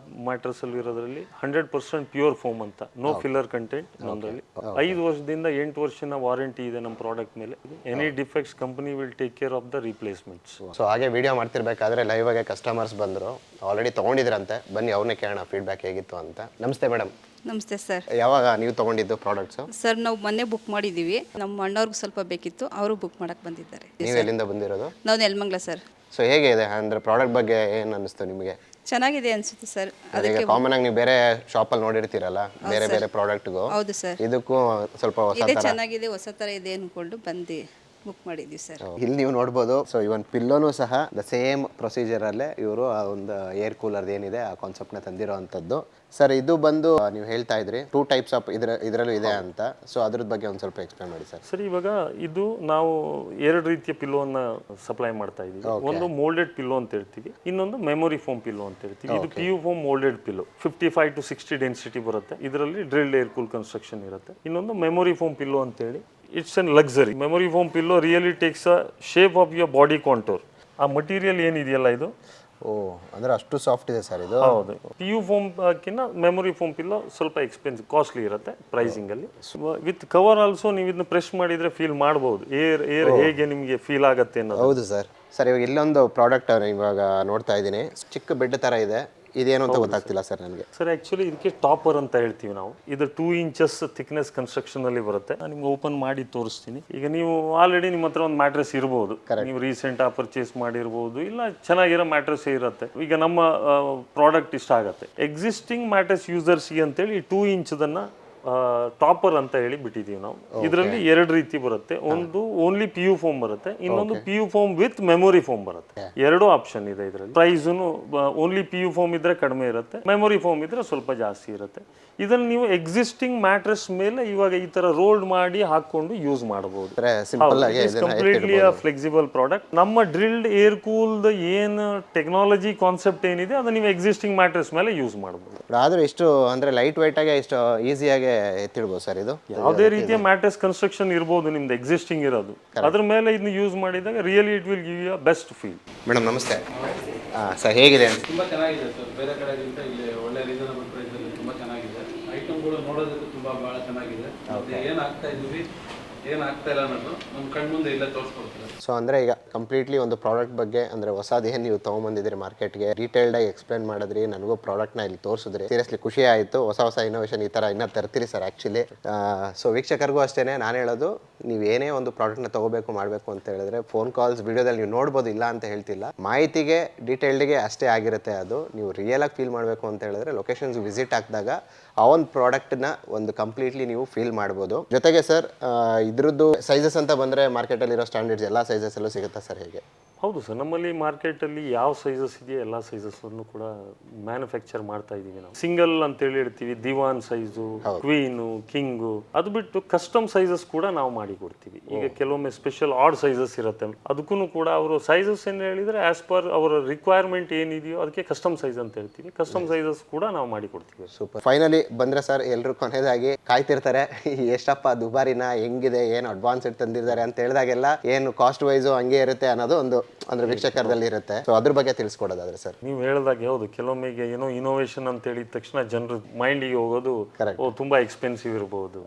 ಮ್ಯಾಟ್ರೆಸ್ಸಲ್ಲಿ ಇರೋದ್ರಲ್ಲಿ 100% ಪ್ಯೂರ್ ಫೋಮ್ ಅಂತ, ನೋ ಫಿಲ್ಲರ್ ಕಂಟೆಂಟ್. ನಮ್ಮಲ್ಲಿ 5 ವರ್ಷದಿಂದ 8 ವರ್ಷದ ವಾರಂಟಿ ಇದೆ ನಮ್ಮ ಪ್ರಾಡಕ್ಟ್ ಮೇಲೆ. Any defects company will take care of the replacements. So ಹಾಗೆ ವಿಡಿಯೋ ಮಾಡ್ತಿರ್ಬೇಕಾದ್ರೆ ಲೈವ್ ಆಗಿ ಕಸ್ಟಮರ್ಸ್ ಬಂದರು, ಆಲ್ರೆಡಿ ತೊಗೊಂಡಿದ್ರಂತೆ. ಬನ್ನಿ ಅವ್ರನ್ನೇ ಕೇಳೋಣ ಫೀಡ್ಬ್ಯಾಕ್ ಹೇಗಿತ್ತು ಅಂತ. ನಮಸ್ತೆ ಮೇಡಮ್. ನಮಸ್ತೆ ಸರ್. ಯಾವಾಗ ನೀವು ತೊಗೊಂಡಿದ್ದು ಪ್ರಾಡಕ್ಟ್ಸು? ಸರ್ ನಾವು ಮೊನ್ನೆ ಬುಕ್ ಮಾಡಿದ್ದೀವಿ. ನಮ್ಮ ಅಣ್ಣವ್ರಿಗೂ ಸ್ವಲ್ಪ ಬೇಕಿತ್ತು, ಅವರು ಬುಕ್ ಮಾಡಕ್ಕೆ ಬಂದಿದ್ದಾರೆ. ನೀವು ಎಲ್ಲಿಂದ ಬಂದಿರೋದು? ನಾವು ನೆಲಮಂಗಲ ಸರ್. ಸೊ ಹೇಗೆ ಇದೆ ಅಂದರೆ ಪ್ರಾಡಕ್ಟ್ ಬಗ್ಗೆ ಏನು ಅನ್ನಿಸ್ತು ನಿಮಗೆ? ಚೆನ್ನಾಗಿದೆ ಅನಿಸುತ್ತೆ ಸರ್. ಅದಕ್ಕೆ ಕಾಮನ್ ಆಗಿ ನೀವು ಬೇರೆ ಶಾಪಲ್ಲಿ ನೋಡಿರ್ತೀರಲ್ಲ, ಬೇರೆ ಬೇರೆ ಪ್ರಾಡಕ್ಟ್ಗೂ ಹೌದು ಸರ್, ಇದಕ್ಕೂ ಸ್ವಲ್ಪ ಹೊಸ ಇದೇ ಥರ. ಚೆನ್ನಾಗಿದೆ, ಹೊಸ ಥರ ಇದೆ ಅಂದ್ಕೊಂಡು ಬಂದು ಬುಕ್ ಮಾಡಿದ್ದೀವಿ ಸರ್. ಇಲ್ಲಿ ನೀವು ನೋಡ್ಬೋದು. ಸೊ ಇವನ್ ಪಿಲ್ಲೋನು ಸಹ ದ ಸೇಮ್ ಪ್ರೊಸೀಜರಲ್ಲೇ ಇವರು ಆ ಒಂದು ಏರ್ ಕೂಲರ್ ಏನಿದೆ ಆ ಕಾನ್ಸೆಪ್ಟ್ನ ತಂದಿರೋ ಅಂಥದ್ದು. ಸರ್ ಇದು ಬಂದು ನೀವು ಹೇಳ್ತಾ ಇದ್ರಿ 2 ಟೈಪ್ಸ್ ಆಫ್ ಇದರಲ್ಲೂ ಇದೆ ಅಂತ. ಸೊ ಅದ್ರ ಬಗ್ಗೆ ಒಂದು ಸ್ವಲ್ಪ ಎಕ್ಸ್ಪ್ಲೇನ್ ಮಾಡಿ ಸರ್. ಸರ್, ಇವಾಗ ಇದು ನಾವು 2 ರೀತಿಯ ಪಿಲ್ಲೋನ ಸಪ್ಲೈ ಮಾಡ್ತಾ ಇದೀವಿ. ಒಂದು ಮೋಲ್ಡೆಡ್ ಪಿಲ್ಲೋ ಅಂತ ಹೇಳ್ತೀವಿ, ಇನ್ನೊಂದು ಮೆಮೊರಿ ಫೋಮ್ ಪಿಲ್ಲೋ ಅಂತ ಹೇಳ್ತೀವಿ. ಇದು PU foam moulded pillow 55 to 60 density ಬರುತ್ತೆ. ಇದರಲ್ಲಿ ಡ್ರಿಲ್ಡ್ ಏರ್ ಕೂಲ್ ಕನ್ಸ್ಟ್ರಕ್ಷನ್ ಇರುತ್ತೆ. ಇನ್ನೊಂದು ಮೆಮೊರಿ ಫೋಮ್ ಪಿಲ್ಲೋ ಅಂತ ಹೇಳಿ, it's an luxury. Memory foam pillow really takes a shape of your body contour. ಆ ಮಟೀರಿಯಲ್ ಏನಿದೆಯಲ್ಲ ಇದು, ಅಂದರೆ ಅಷ್ಟು ಸಾಫ್ಟ್ ಇದೆ ಸರ್ ಇದು. ಹೌದು. PU ಫೋಮ್ ಕಿನ್ನ ಮೆಮೊರಿ ಫೋಮ್ ಪಿಲ್ಲೋ ಸ್ವಲ್ಪ ಎಕ್ಸ್ಪೆನ್ಸಿವ್, ಕಾಸ್ಟ್ಲಿ ಇರುತ್ತೆ ಪ್ರೈಸಿಂಗ್ ಅಲ್ಲಿ. ವಿತ್ ಕವರ್ ಆಲ್ಸೋ ನೀವು ಇದನ್ನ ಪ್ರೆಸ್ ಮಾಡಿದ್ರೆ ಫೀಲ್ ಮಾಡಬಹುದು ಏರ್ ಹೇಗೆ ನಿಮಗೆ ಫೀಲ್ ಆಗುತ್ತೆ ಅನ್ನೋದು. ಹೌದು ಸರ್. ಸರ್ ಇವಾಗ ಇಲ್ಲೊಂದು ಪ್ರಾಡಕ್ಟ್ ಇವಾಗ ನೋಡ್ತಾ ಇದ್ದೀನಿ, ಚಿಕ್ಕ ಬೆಡ್ ಥರ ಇದೆ. ಇದೇನು ಅಂತ ಗೊತ್ತಾಗ್ತಿಲ್ಲ ಸರ್ ನನಗೆ. ಸರ್ ಆಕ್ಚುಲಿ ಇದಕ್ಕೆ ಟಾಪರ್ ಅಂತ ಹೇಳ್ತೀವಿ ನಾವು. ಇದು 2 ಇಂಚಸ್ ಥಿಕ್ನೆಸ್ ಕನ್ಸ್ಟ್ರಕ್ಷನ್ ಅಲ್ಲಿ ಬರುತ್ತೆ. ನಾನು ನಿಮ್ಗೆ ಓಪನ್ ಮಾಡಿ ತೋರಿಸ್ತೀನಿ. ಈಗ ನೀವು ಆಲ್ರೆಡಿ ನಿಮ್ಮ ಹತ್ರ ಒಂದು ಮ್ಯಾಟ್ರೆಸ್ ಇರ್ಬೋದು, ನೀವು ರೀಸೆಂಟ್ ಪರ್ಚೇಸ್ ಮಾಡಿರ್ಬೋದು, ಇಲ್ಲ ಚೆನ್ನಾಗಿರೋ ಮ್ಯಾಟ್ರೆಸ್ ಇರುತ್ತೆ. ಈಗ ನಮ್ಮ ಪ್ರಾಡಕ್ಟ್ ಇಷ್ಟ ಆಗುತ್ತೆ. ಎಕ್ಸಿಸ್ಟಿಂಗ್ ಮ್ಯಾಟ್ರೆಸ್ ಯೂಸರ್ಸ್ಗೆ ಅಂತೇಳಿ 2 ಇಂಚದನ್ನ ಟಾಪರ್ ಅಂತ ಹೇಳಿ ಬಿಟ್ಟಿದೀವಿ ನಾವು. ಇದರಲ್ಲಿ 2 ರೀತಿ ಬರುತ್ತೆ. ಒಂದು ಓನ್ಲಿ PU ಫೋಮ್ ಬರುತ್ತೆ, ಇನ್ನೊಂದು PU foam with memory foam ಬರುತ್ತೆ. 2 ಆಪ್ಷನ್ ಇದೆ ಇದರಲ್ಲಿ. ಪ್ರೈಸ್ನು ಓನ್ಲಿ PU ಫೋಮ್ ಇದ್ರೆ ಕಡಿಮೆ ಇರುತ್ತೆ, ಮೆಮೊರಿ ಫೋಮ್ ಇದ್ರೆ ಸ್ವಲ್ಪ ಜಾಸ್ತಿ ಇರುತ್ತೆ. ಇದನ್ನು ನೀವು ಎಕ್ಸಿಸ್ಟಿಂಗ್ ಮ್ಯಾಟ್ರೆಸ್ ಮೇಲೆ ಇವಾಗ ಈ ತರ ರೋಲ್ಡ್ ಮಾಡಿ ಹಾಕೊಂಡು ಯೂಸ್ ಮಾಡಬಹುದು. Completely flexible product. ನಮ್ಮ ಡ್ರಿಲ್ಡ್ ಏರ್ ಕೂಲ್ಡ್ ಏನು ಟೆಕ್ನಾಲಜಿ ಕಾನ್ಸೆಪ್ಟ್ ಏನಿದೆ ಅದನ್ನ ನೀವು ಎಕ್ಸಿಸ್ಟಿಂಗ್ ಮ್ಯಾಟ್ರೆಸ್ ಮೇಲೆ ಯೂಸ್ ಮಾಡಬಹುದು. ಆದ್ರೂ ಇಷ್ಟು ಅಂದ್ರೆ ಲೈಟ್ ವೈಟ್ ಆಗಿ ಇಷ್ಟು ಈಸಿಯಾಗಿ ಎತ್ತಿಡ್ಬೋದು ಸರ್ ಇದು. ಯಾವುದೇ ರೀತಿಯ ಮ್ಯಾಟ್ರೆಸ್ ಕನ್ಸ್ಟ್ರಕ್ಷನ್ ಇರ್ಬೋದು ನಿಮ್ದು ಎಕ್ಸಿಸ್ಟಿಂಗ್ ಇರೋದು, ಅದ್ರ ಮೇಲೆ ಇದನ್ನ ಯೂಸ್ ಮಾಡಿದಾಗ really it will give you best feel. Madam ನಮಸ್ತೆ. ಸರ್ ಹೇಗಿದೆ? ತುಂಬ ಚೆನ್ನಾಗಿದೆ ಸರ್. ಬೇರೆ ಕಡೆಗಿಂತ ಇಲ್ಲಿ ಒಳ್ಳೆ ರೀಸನಬಲ್ ಪ್ರೈಸಲ್ಲಿ ತುಂಬ ಚೆನ್ನಾಗಿದೆ. ಐಟಮ್ಗಳು ನೋಡೋದಕ್ಕೆ ತುಂಬ ಭಾಳ ಚೆನ್ನಾಗಿದೆ. ಏನು ಆಗ್ತಾ ಇದ್ದೀವಿ, ಏನು ಆಗ್ತಾ ಇಲ್ಲ ಅನ್ನೋದು ನಮ್ಮ ಕಣ್ಮುಂದೆ ಇಲ್ಲೇ ತೋರಿಸ್ಕೊಡ್ತಾರೆ. ಸೊ ಅಂದರೆ ಈಗ ಕಂಪ್ಲೀಟ್ಲಿ ಒಂದು ಪ್ರಾಡಕ್ಟ್ ಬಗ್ಗೆ ಅಂದರೆ ಹೊಸದೇನು ನೀವು ತೊಗೊಂಬಂದಿದ್ದೀರಿ ಮಾರ್ಕೆಟ್ಗೆ, ಡೀಟೇಲ್ಡಾಗಿ ಎಕ್ಸ್ಪ್ಲೇನ್ ಮಾಡಿದ್ರಿ, ನನಗೂ ಪ್ರಾಡಕ್ಟ್ನ ಇಲ್ಲಿ ತೋರಿಸಿದ್ರಿ. ಸೀರಿಯಸ್ಲಿ ಖುಷಿ ಆಯಿತು. ಹೊಸ ಇನೋವೇಷನ್ ಈ ಥರ ಇನ್ನೂ ತರ್ತೀರಿ ಸರ್ ಆ್ಯಕ್ಚುಲಿ. ಸೊ ವೀಕ್ಷಕರಿಗೂ ಅಷ್ಟೇ ನಾನು ಹೇಳೋದು, ನೀವು ಏನೇ ಒಂದು ಪ್ರಾಡಕ್ಟ್ನ ತೊಗೋಬೇಕು ಮಾಡಬೇಕು ಅಂತ ಹೇಳಿದ್ರೆ ಫೋನ್ ಕಾಲ್ಸ್ ವಿಡಿಯೋದಲ್ಲಿ ನೀವು ನೋಡ್ಬೋದು, ಇಲ್ಲ ಅಂತ ಹೇಳ್ತಿಲ್ಲ. ಮಾಹಿತಿಗೆ ಡೀಟೇಲ್ಡ್ಗೆ ಅಷ್ಟೇ ಆಗಿರುತ್ತೆ ಅದು. ನೀವು ರಿಯಲಾಗಿ ಫೀಲ್ ಮಾಡಬೇಕು ಅಂತ ಹೇಳಿದ್ರೆ ಲೊಕೇಶನ್ಸ್ ವಿಸಿಟ್ ಹಾಕಿದಾಗ ಆ ಒಂದು ಪ್ರಾಡಕ್ಟ್ನ ಒಂದು ಕಂಪ್ಲೀಟ್ಲಿ ನೀವು ಫೀಲ್ ಮಾಡ್ಬೋದು. ಜೊತೆಗೆ ಸರ್ ಇದ್ರದ್ದು ಸೈಜಸ್ ಅಂತ ಬಂದರೆ ಮಾರ್ಕೆಟಲ್ಲಿರೋ ಸ್ಟ್ಯಾಂಡರ್ಡ್ಸ್ ಎಲ್ಲ ಸೈಜಸ್ಸಲ್ಲೂ ಸಿಗುತ್ತಾ ಸರ್ ಹೇಗೆ? ಹೌದು ಸರ್, ನಮ್ಮಲ್ಲಿ ಮಾರ್ಕೆಟಲ್ಲಿ ಯಾವ ಸೈಜಸ್ ಇದೆಯೋ ಎಲ್ಲ ಸೈಜಸ್ಸನ್ನು ಕೂಡ ಮ್ಯಾನುಫ್ಯಾಕ್ಚರ್ ಮಾಡ್ತಾ ಇದ್ದೀವಿ ನಾವು. ಸಿಂಗಲ್ ಅಂತೇಳಿ ಹೇಳ್ತೀವಿ, ದಿವಾನ್ ಸೈಜು, ಕ್ವೀನು, ಕಿಂಗು. ಅದು ಬಿಟ್ಟು ಕಸ್ಟಮ್ ಸೈಜಸ್ ಕೂಡ ನಾವು ಮಾಡಿ ಕೊಡ್ತೀವಿ. ಈಗ ಕೆಲವೊಮ್ಮೆ ಸ್ಪೆಷಲ್ ಆಡ್ ಸೈಜಸ್ ಇರುತ್ತೆ, ಅದಕ್ಕೂ ಕೂಡ ಅವರು ಸೈಜಸ್ ಏನು ಹೇಳಿದರೆ ಆಸ್ ಪರ್ ಅವರ ರಿಕ್ವೈರ್ಮೆಂಟ್ ಏನಿದೆಯೋ ಅದಕ್ಕೆ ಕಸ್ಟಮ್ ಸೈಜ್ ಅಂತ ಹೇಳ್ತೀವಿ. ಕಸ್ಟಮ್ ಸೈಜಸ್ ಕೂಡ ನಾವು ಮಾಡಿ ಕೊಡ್ತೀವಿ. ಸೂಪರ್. ಫೈನಲಿ ಬಂದರೆ ಸರ್ ಎಲ್ಲರೂ ಕೊನೆಯದಾಗಿ ಕಾಯ್ತಿರ್ತಾರೆ, ಎಷ್ಟಪ್ಪ ದುಬಾರಿನ, ಹೆಂಗಿದೆ, ಏನು ಅಡ್ವಾನ್ಸ್ ತಂದಿದ್ದಾರೆ ಅಂತ ಹೇಳಿದಾಗೆಲ್ಲ ಏನು ಕಾಸ್ಟ್ ವೈಸು ಹಂಗೆ ಇರುತ್ತೆ ಅನ್ನೋದು ಒಂದು ಅಂದ್ರೆ ವೀಕ್ಷಕರದಲ್ಲಿ ಇರುತ್ತೆ. ಸೊ ಅದ್ರ ಬಗ್ಗೆ ತಿಳಿಸ್ಕೊಡೋದಾದ್ರೆ ಸರ್? ನೀವು ಹೇಳಿದಾಗ ಹೌದು, ಕೆಲವೊಮ್ಮೆ ಏನೋ ಇನೋವೇಷನ್ ಅಂತ ಹೇಳಿದ ತಕ್ಷಣ ಜನರ ಮೈಂಡಿಗೆ ಹೋಗೋದು ತುಂಬಾ ಎಕ್ಸ್ಪೆನ್ಸಿವ್ ಇರಬಹುದು.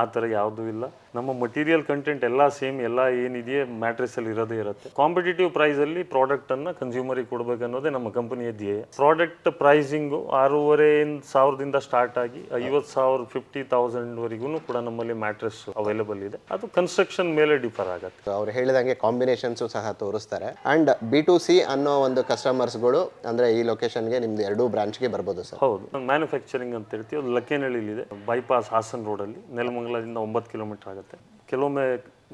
ಆ ಥರ ಯಾವುದೂ ಇಲ್ಲ. ನಮ್ಮ ಮಟೀರಿಯಲ್ ಕಂಟೆಂಟ್ ಎಲ್ಲ ಸೇಮ್, ಎಲ್ಲ ಏನಿದೆಯೇ ಮ್ಯಾಟ್ರೆಸ್ ಅಲ್ಲಿ ಇರೋದೇ ಇರುತ್ತೆ. ಕಾಂಪಿಟೇಟಿವ್ ಪ್ರೈಸ್ ಅಲ್ಲಿ ಪ್ರಾಡಕ್ಟ್ ಅನ್ನ ಕನ್ಸ್ಯೂಮರಿಗೆ ಕೊಡಬೇಕು ಅನ್ನೋದೇ ನಮ್ಮ ಕಂಪನಿಯ ಧ್ಯೇಯ. ಪ್ರಾಡಕ್ಟ್ ಪ್ರೈಸಿಂಗು 6,500 ಸ್ಟಾರ್ಟ್ ಆಗಿ 50,000 50,000 ವರೆಗೂ ಕೂಡ ನಮ್ಮಲ್ಲಿ ಮ್ಯಾಟ್ರೆಸ್ ಅವೈಲೇಬಲ್ ಇದೆ. ಅದು ಕನ್ಸ್ಟ್ರಕ್ಷನ್ ಮೇಲೆ ಡಿಫರ್ ಆಗುತ್ತೆ. ಅವ್ರು ಹೇಳಿದಂಗೆ ಕಾಂಬಿನೇಷನ್ಸು ಸಹ ತೋರಿಸ್ತಾರೆ. ಅಂಡ್ B2C ಅನ್ನೋ ಒಂದು ಕಸ್ಟಮರ್ಸ್ಗಳು ಅಂದ್ರೆ ಈ ಲೊಕೇಶನ್ಗೆ ನಿಮ್ದು 2 ಬ್ರಾಂಚ್ಗೆ ಬರ್ಬೋದು ಸರ್? ಹೌದು, ಮ್ಯಾನುಫ್ಯಾಕ್ಚರಿಂಗ್ ಅಂತ ಹೇಳ್ತೀವಿ. ಅದು ಲಕ್ಕೇನಹಳ್ಳಿಲಿದೆ, ಬೈಪಾಸ್ ಹಾಸನ್ ರೋಡಲ್ಲಿ. ನೆಲಮಂಗಲದಿಂದ 9 ಕಿಲೋಮೀಟರ್ ಆಗುತ್ತೆ. ಕೆಲವೊಮ್ಮೆ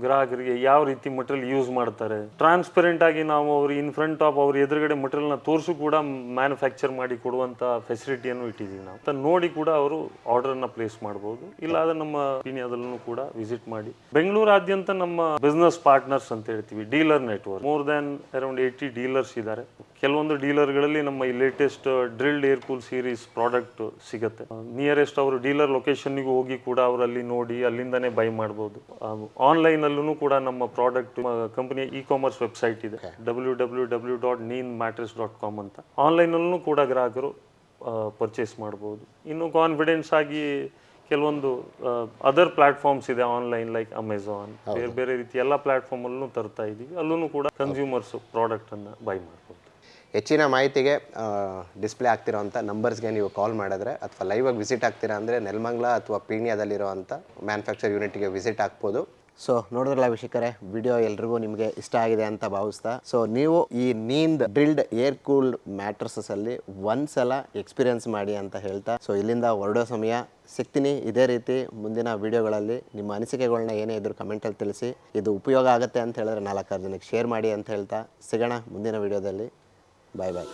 ಗ್ರಾಹಕರಿಗೆ ಯಾವ ರೀತಿ ಮಟೀರಿಯಲ್ ಯೂಸ್ ಮಾಡ್ತಾರೆ, ಟ್ರಾನ್ಸ್ಪರೆಂಟ್ ಆಗಿ ನಾವು ಅವ್ರು ಇನ್ ಫ್ರಂಟ್ ಆಫ್ ಅವ್ರ ಎದುರುಗಡೆ ಮಟೀರಿಯಲ್ನ ತೋರಿಸು ಕೂಡ ಮ್ಯಾನುಫ್ಯಾಕ್ಚರ್ ಮಾಡಿ ಕೊಡುವಂಥ ಫೆಸಿಲಿಟಿಯನ್ನು ಇಟ್ಟಿದ್ದೀವಿ ನಾವು. ಅಂತ ನೋಡಿ ಕೂಡ ಅವರು ಆರ್ಡರ್ನ ಪ್ಲೇಸ್ ಮಾಡ್ಬೋದು. ಇಲ್ಲ ಆದರೆ ನಮ್ಮ ಪೀಣ್ಯದಲ್ಲೂ ಕೂಡ ವಿಸಿಟ್ ಮಾಡಿ. ಬೆಂಗಳೂರಾದ್ಯಂತ ನಮ್ಮ ಬಿಸ್ನೆಸ್ ಪಾರ್ಟ್ನರ್ಸ್ ಅಂತ ಹೇಳ್ತೀವಿ, dealer network more than around 80 dealers ಇದ್ದಾರೆ. ಕೆಲವೊಂದು ಡೀಲರ್ಗಳಲ್ಲಿ ನಮ್ಮ ಈ latest drilled air cool series product ಸಿಗುತ್ತೆ. ನಿಯರೆಸ್ಟ್ ಅವರು ಡೀಲರ್ ಲೊಕೇಶನ್ನಿಗೂ ಹೋಗಿ ಕೂಡ ಅವರಲ್ಲಿ ನೋಡಿ ಅಲ್ಲಿಂದನೇ ಬೈ ಮಾಡ್ಬೋದು. ಆನ್ಲೈನ್ ಅಲ್ಲೂ ಕೂಡ ನಮ್ಮ ಪ್ರಾಡಕ್ಟ್ ಕಂಪನಿಯ ಇ-ಕಾಮರ್ಸ್ ವೆಬ್ಸೈಟ್ ಇದೆ, www.neenmattress.com ಅಂತ. ಆನ್ಲೈನ್ ಅಲ್ಲೂ ಕೂಡ ಗ್ರಾಹಕರು ಪರ್ಚೇಸ್ ಮಾಡ್ಬೋದು. ಇನ್ನು ಕಾನ್ಫಿಡೆನ್ಸ್ ಆಗಿ ಕೆಲವೊಂದು ಅದರ್ ಪ್ಲಾಟ್ಫಾರ್ಮ್ಸ್ ಇದೆ ಆನ್ಲೈನ್, ಲೈಕ್ ಅಮೆಝಾನ್, ಬೇರೆ ಬೇರೆ ರೀತಿ ಎಲ್ಲ ಪ್ಲಾಟ್ಫಾರ್ಮ್ ಅಲ್ಲೂ ತರ್ತಾ ಇದ್ದೀವಿ. ಅಲ್ಲೂ ಕೂಡ ಕನ್ಸ್ಯೂಮರ್ಸ್ ಪ್ರಾಡಕ್ಟ್ ಅನ್ನ ಬೈ ಮಾಡ್ಬೋದು. ಹೆಚ್ಚಿನ ಮಾಹಿತಿಗೆ ಡಿಸ್ಪ್ಲೇ ಆಗ್ತಿರೋಂಥ ನಂಬರ್ಸ್ಗೆ ನೀವು ಕಾಲ್ ಮಾಡಿದ್ರೆ ಅಥವಾ ಲೈವಾಗಿ ವಿಸಿಟ್ ಆಗ್ತೀರಾ ಅಂದರೆ ನೆಲಮಂಗಲ ಅಥವಾ ಪೀಣ್ಯದಲ್ಲಿರೋವಂಥ ಮ್ಯಾನುಫ್ಯಾಕ್ಚರ್ ಯೂನಿಟ್ಗೆ ವಿಸಿಟ್ ಆಗ್ಬೋದು. ಸೊ ನೋಡಿದ್ರಲ್ಲ ವೀಕ್ಷಕರೇ, ವಿಡಿಯೋ ಎಲ್ರಿಗೂ ನಿಮಗೆ ಇಷ್ಟ ಆಗಿದೆ ಅಂತ ಭಾವಿಸ್ತಾ, ಸೊ ನೀವು ಈ ನೀಂದ್ ಡ್ರಿಲ್ಡ್ ಏರ್ ಕೂಲ್ಡ್ ಮ್ಯಾಟ್ರಸಲ್ಲಿ ಒಂದ್ಸಲ ಎಕ್ಸ್ಪೀರಿಯನ್ಸ್ ಮಾಡಿ ಅಂತ ಹೇಳ್ತಾ, ಸೊ ಇಲ್ಲಿಂದ ಹೊರಡೋ ಸಮಯ ಸಿಗ್ತೀನಿ. ಇದೇ ರೀತಿ ಮುಂದಿನ ವಿಡಿಯೋಗಳಲ್ಲಿ ನಿಮ್ಮ ಅನಿಸಿಕೆಗಳನ್ನ ಏನೇ ಇದ್ರೂ ಕಮೆಂಟಲ್ಲಿ ತಿಳಿಸಿ. ಇದು ಉಪಯೋಗ ಆಗುತ್ತೆ ಅಂತ ಹೇಳಿದ್ರೆ 4-6 ಜನಕ್ಕೆ ಶೇರ್ ಮಾಡಿ ಅಂತ ಹೇಳ್ತಾ ಸಿಗೋಣ ಮುಂದಿನ ವಿಡಿಯೋದಲ್ಲಿ. ಬಾಯ್ ಬಾಯ್.